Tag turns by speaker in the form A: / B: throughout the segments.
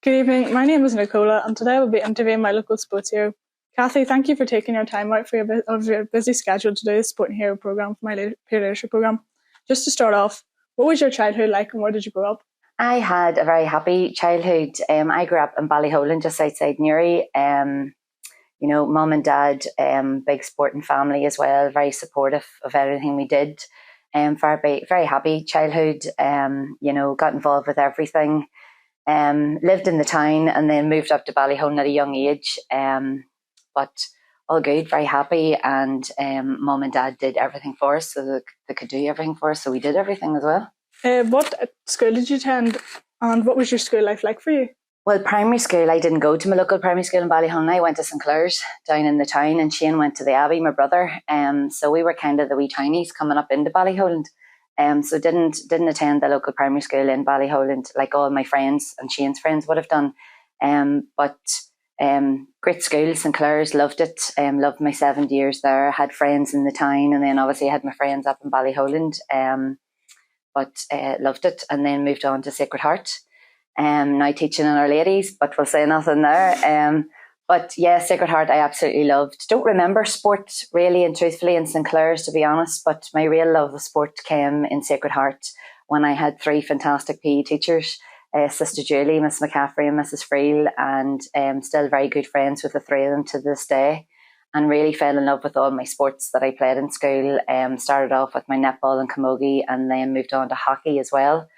A: Good evening. My name is Nikola, and today I will be interviewing my local sports hero. Cathy, thank you for taking your time out of your busy schedule to do this Sport and Hero programme for my peer leadership programme. Just to start off, what was your childhood like and where did you grow up?
B: I had a very happy childhood. I grew up in Ballyholland, just outside Newry. Mum and dad, big sporting family as well, very supportive of everything we did. Very happy childhood. Got involved with everything. Lived in the town and then moved up to Ballyholland at a young age. But all good, very happy. And mum and dad did everything for us, so they could do everything for us. So we did everything as well.
A: What school did you attend, and what was your school life like for you?
B: Well, primary school, I didn't go to my local primary school in Ballyholland. I went to St Clair's down in the town, and Shane went to the Abbey, my brother. So we were kind of the wee townies coming up into Ballyholland. So didn't attend the local primary school in Ballyholland like all my friends and Shane's friends would have done. But great school, St Clair's, loved it. Loved my 7 years there. Had friends in the town, and then obviously I had my friends up in Ballyholland. But loved it, and then moved on to Sacred Heart. Now teaching in Our Ladies, but we'll say nothing there. But yeah, Sacred Heart I absolutely loved. Don't remember sport really and truthfully in St Clair's, to be honest, but my real love of sport came in Sacred Heart when I had three fantastic PE teachers, Sister Julie, Miss McCaffrey and Mrs Friel, and still very good friends with the three of them to this day. And really fell in love with all my sports that I played in school. Started off with my netball and camogie, and then moved on to hockey as well.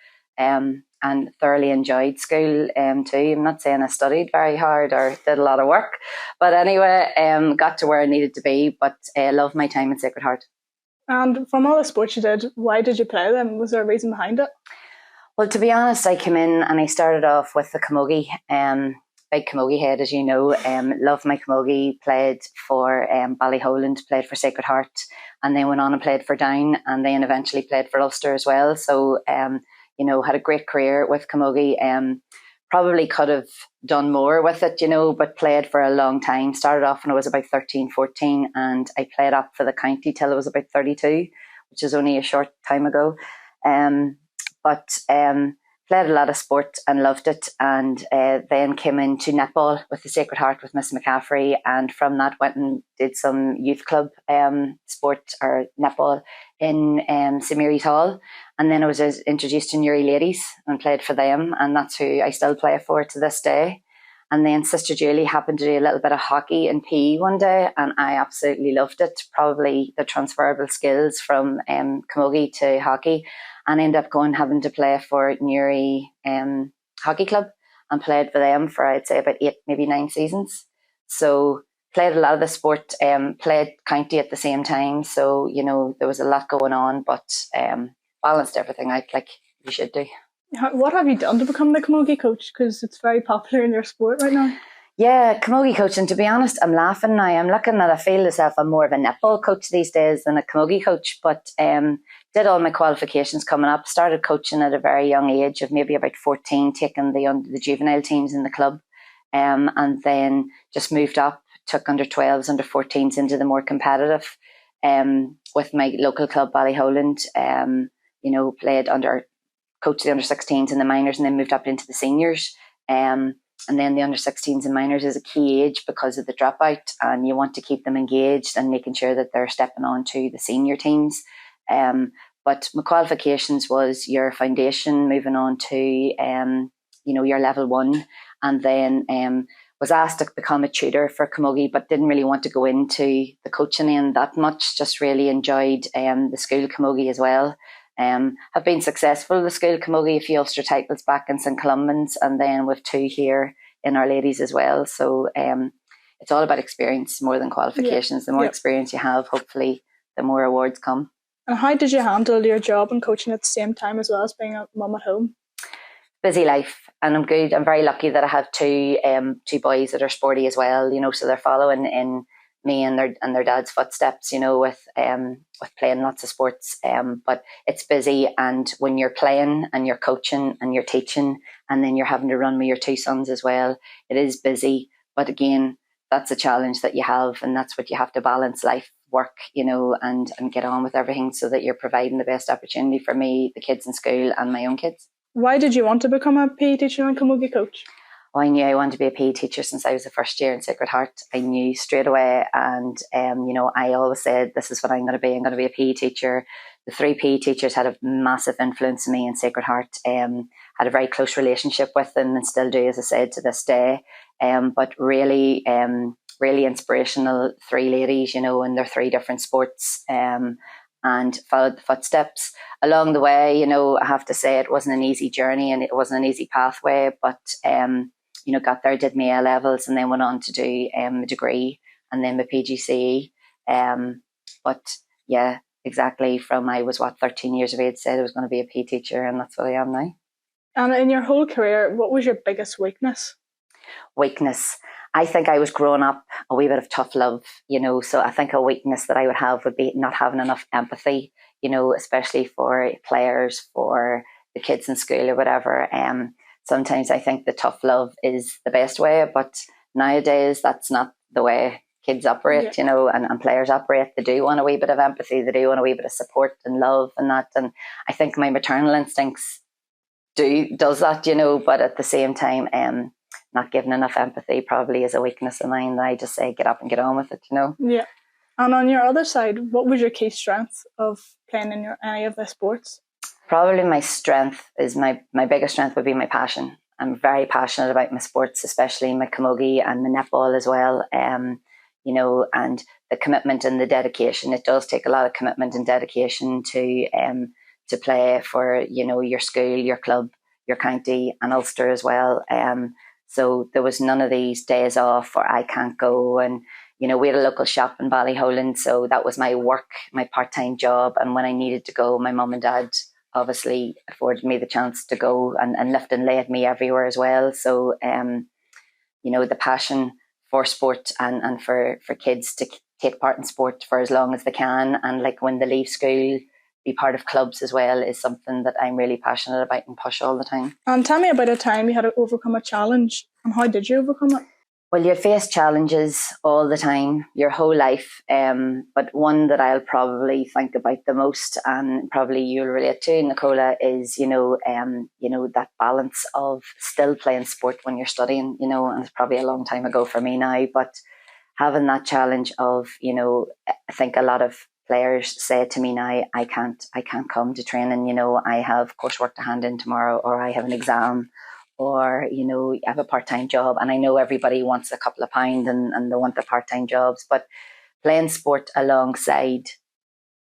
B: And thoroughly enjoyed school too. I'm not saying I studied very hard or did a lot of work, but anyway, got to where I needed to be. But loved my time in Sacred Heart.
A: And from all the sports you did, why did you play them? Was there a reason behind it?
B: Well, to be honest, I came in and I started off with the camogie. Big camogie head, as you know. Loved my camogie, played for Ballyholland, played for Sacred Heart, and then went on and played for Down, and then eventually played for Ulster as well. So, had a great career with camogie. Probably could have done more with it, but played for a long time. Started off when I was about 13, 14, and I played up for the county till I was about 32, which is only a short time ago. But played a lot of sport and loved it, and then came into netball with the Sacred Heart with Miss McCaffrey, and from that went and did some youth club sport or netball in St Mary's Hall, and then I was introduced to Newry Ladies and played for them, and that's who I still play for to this day. And then Sister Julie happened to do a little bit of hockey and PE one day, and I absolutely loved it. Probably the transferable skills from camogie to hockey, and ended up having to play for Newry Hockey Club, and played for them for I'd say about 8, maybe 9 seasons. So played a lot of the sport, played county at the same time. So there was a lot going on, but balanced everything out like you should do.
A: What have you done to become the camogie coach? Because it's very popular in your sport right now.
B: Yeah, camogie coaching, to be honest, I'm laughing now. I'm looking at, I feel myself, I'm more of a netball coach these days than a camogie coach, but did all my qualifications coming up, started coaching at a very young age of maybe about 14, taking the juvenile teams in the club, and then just moved up, took under 12s, under 14s into the more competitive with my local club, Ballyholland, coached the under 16s and the minors, and then moved up into the seniors. And then the under 16s and minors is a key age because of the dropout, and you want to keep them engaged and making sure that they're stepping on to the senior teams. But my qualifications was your foundation, moving on to your level 1, and then was asked to become a tutor for camogie, but didn't really want to go into the coaching end that much. Just really enjoyed the school camogie as well. Have been successful with the school camogie, a few Ulster titles back in St Columban's, and then with 2 here in Our Ladies as well. So it's all about experience more than qualifications. The more experience you have, hopefully the more awards come.
A: And how did you handle your job and coaching at the same time as well as being a mum at home?
B: Busy life, and I'm good. I'm very lucky that I have two boys that are sporty as well, so they're following in me and their dad's footsteps, with playing lots of sports. But it's busy, and when you're playing and you're coaching and you're teaching, and then you're having to run with your 2 sons as well, it is busy. But again, that's a challenge that you have, and that's what you have to balance: life, work, and get on with everything so that you're providing the best opportunity for me, the kids in school, and my own kids.
A: Why did you want to become a PE teacher and camogie coach?
B: I knew I wanted to be a PE teacher since I was the first year in Sacred Heart. I knew straight away, and I always said, this is what I'm going to be. I'm going to be a PE teacher. The 3 PE teachers had a massive influence on me in Sacred Heart. Had a very close relationship with them and still do, as I said, to this day. But really inspirational 3 ladies, in their 3 different sports. And followed the footsteps along the way. I have to say it wasn't an easy journey and it wasn't an easy pathway, but got there, did my A levels, and then went on to do a degree and then my PGCE. But yeah, exactly. From I was 13 years of age, said I was going to be a PE teacher, and that's what I am now.
A: And in your whole career, what was your biggest weakness?
B: I think I was growing up a wee bit of tough love, so I think a weakness that I would have would be not having enough empathy, especially for players, for the kids in school or whatever. Sometimes I think the tough love is the best way, but nowadays that's not the way kids operate, and players operate. They do want a wee bit of empathy, they do want a wee bit of support and love and that. And I think my maternal instincts does that, but at the same time, not giving enough empathy probably is a weakness of mine that I just say get up and get on with it,
A: Yeah. And on your other side, what was your key strength of playing in any of the sports?
B: Probably my strength is my biggest strength would be my passion. I'm very passionate about my sports, especially my camogie and my netball as well. And the commitment and the dedication. It does take a lot of commitment and dedication to play for, your school, your club, your county and Ulster as well. So there was none of these days off or I can't go. And, we had a local shop in Ballyholland. So that was my work, my part-time job. And when I needed to go, my mum and dad obviously afforded me the chance to go and lift and laid me everywhere as well. So, the passion for sport and for kids to take part in sport for as long as they can. And like when they leave school, be part of clubs as well is something that I'm really passionate about and push all the time.
A: And tell me about a time you had to overcome a challenge and how did you overcome it?
B: Well, you face challenges all the time, your whole life. But one that I'll probably think about the most, and probably you'll relate to, Nikola, is, that balance of still playing sport when you're studying, and it's probably a long time ago for me now, but having that challenge of, I think a lot of players say to me now, I can't come to training, I have coursework to hand in tomorrow, or I have an exam, or, I have a part-time job. And I know everybody wants a couple of pounds and they want the part-time jobs, but playing sport alongside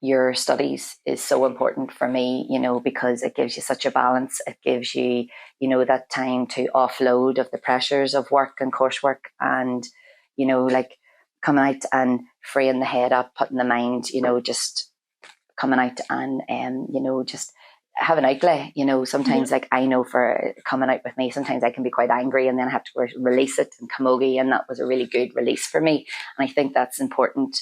B: your studies is so important for me, because it gives you such a balance. It gives you, that time to offload of the pressures of work and coursework and, like coming out and freeing the head up, putting the mind, just coming out and, just have an outlet, sometimes like I know for coming out with me, sometimes I can be quite angry and then I have to release it in camogie, and that was a really good release for me. And I think that's important,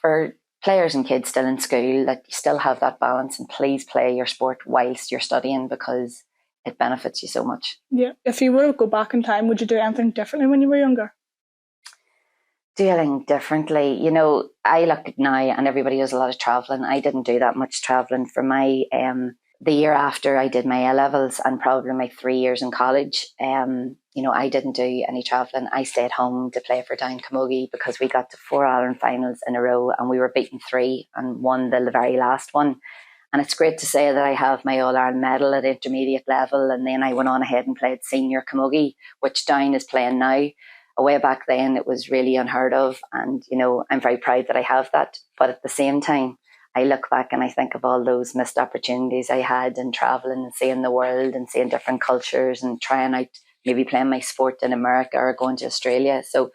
B: for players and kids still in school, that you still have that balance, and please play your sport whilst you're studying because it benefits you so much.
A: Yeah. If you were to go back in time, would you do anything differently when you were younger?
B: Doing differently, I look at now and everybody does a lot of traveling. I didn't do that much traveling for my the year after I did my A levels and probably my 3 years in college. I didn't do any traveling. I stayed home to play for Down Camogie because we got to 4 Ireland finals in a row and we were beaten 3 and won the very last one. And it's great to say that I have my All-Ireland medal at intermediate level, and then I went on ahead and played senior camogie, which Down is playing now. Way back then, it was really unheard of. And, I'm very proud that I have that. But at the same time, I look back and I think of all those missed opportunities I had in traveling and seeing the world and seeing different cultures and trying out, maybe playing my sport in America or going to Australia. So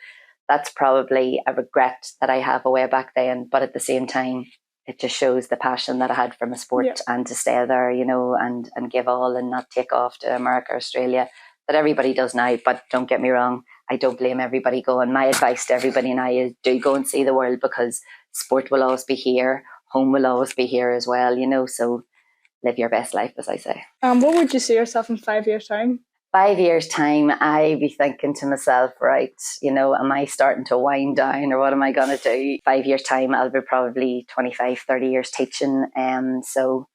B: that's probably a regret that I have way back then. But at the same time, it just shows the passion that I had for my sport and to stay there, and give all and not take off to America, Australia, that everybody does now. But don't get me wrong, I don't blame everybody going. My advice to everybody now is do go and see the world, because sport will always be here. Home will always be here as well, so live your best life, as I say.
A: What would you see yourself in 5 years' time?
B: 5 years' time, I'd be thinking to myself, right, am I starting to wind down or what am I going to do? 5 years' time, I'll be probably 25, 30 years teaching. So,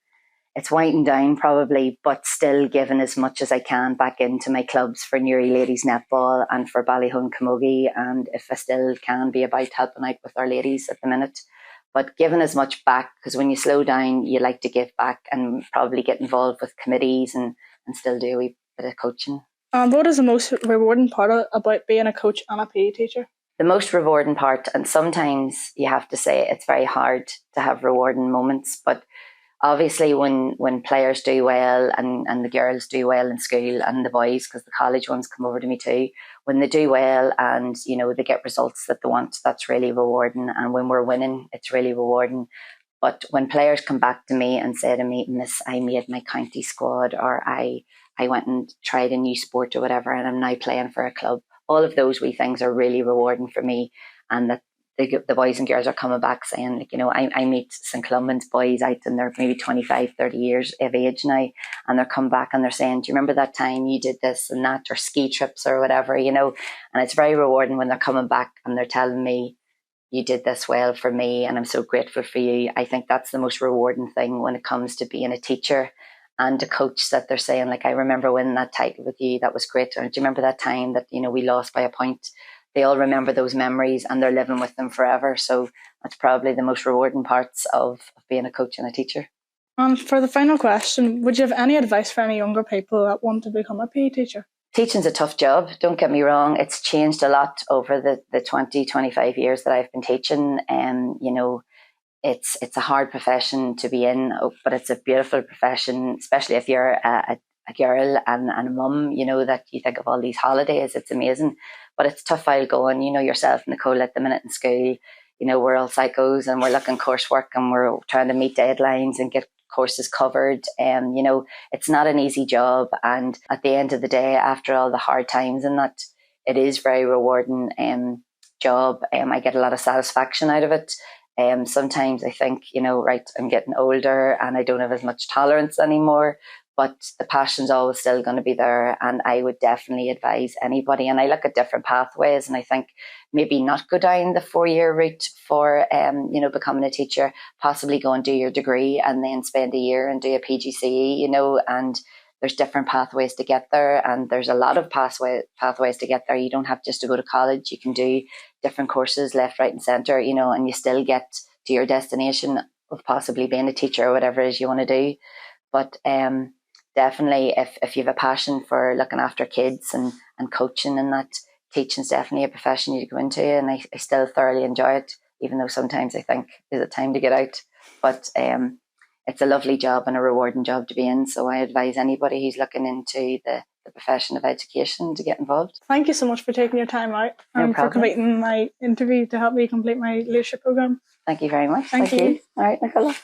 B: it's winding down probably, but still giving as much as I can back into my clubs for Newry Ladies Netball and for Ballyholland Camogie. And if I still can, be about helping out with our ladies at the minute. But giving as much back, because when you slow down, you like to give back and probably get involved with committees and still do a wee bit of coaching.
A: What is the most rewarding part about being a coach and a PE teacher?
B: The most rewarding part, and sometimes you have to say it's very hard to have rewarding moments, but obviously when players do well and the girls do well in school and the boys, because the college ones come over to me too, when they do well and they get results that they want, that's really rewarding. And when we're winning, it's really rewarding. But when players come back to me and say to me, Miss, I made my county squad, or I went and tried a new sport or whatever, and I'm now playing for a club, all of those wee things are really rewarding for me. And that the boys and girls are coming back saying, I meet St. Columban's boys out and they're maybe 25, 30 years of age now, and they're come back and they're saying, do you remember that time you did this and that, or ski trips or whatever, and it's very rewarding when they're coming back and they're telling me, you did this well for me and I'm so grateful for you. I think that's the most rewarding thing when it comes to being a teacher and a coach, that they're saying, like, I remember winning that title with you, that was great. Or do you remember that time that, we lost by a point? They all remember those memories and they're living with them forever. So that's probably the most rewarding parts of being a coach and a teacher.
A: And for the final question, would you have any advice for any younger people that want to become a PE teacher?
B: Teaching's a tough job, don't get me wrong. It's changed a lot over the 20, 25 years that I've been teaching. It's a hard profession to be in, but it's a beautiful profession, especially if you're a girl and a mum, that you think of all these holidays. It's amazing, but it's tough while going. Yourself, Nikola, at the minute in school, we're all psychos and we're looking coursework and we're trying to meet deadlines and get courses covered. It's not an easy job. And at the end of the day, after all the hard times and that, it is very rewarding job. I get a lot of satisfaction out of it. Sometimes I think, right, I'm getting older and I don't have as much tolerance anymore, but the passion's always still going to be there. And I would definitely advise anybody. And I look at different pathways and I think maybe not go down the 4-year route for, becoming a teacher, possibly go and do your degree and then spend a year and do a PGCE, and there's different pathways to get there. And there's a lot of pathways to get there. You don't have just to go to college. You can do different courses left, right and centre, and you still get to your destination of possibly being a teacher or whatever it is you want to do. But definitely if you have a passion for looking after kids and coaching and that, teaching's definitely a profession you go into, and I still thoroughly enjoy it, even though sometimes I think, is it time to get out? But it's a lovely job and a rewarding job to be in. So I advise anybody who's looking into the profession of education to get involved.
A: Thank you so much for taking your time out
B: and
A: for completing my interview to help me complete my leadership programme.
B: Thank you very much.
A: Thank you.
B: All right, Nikola.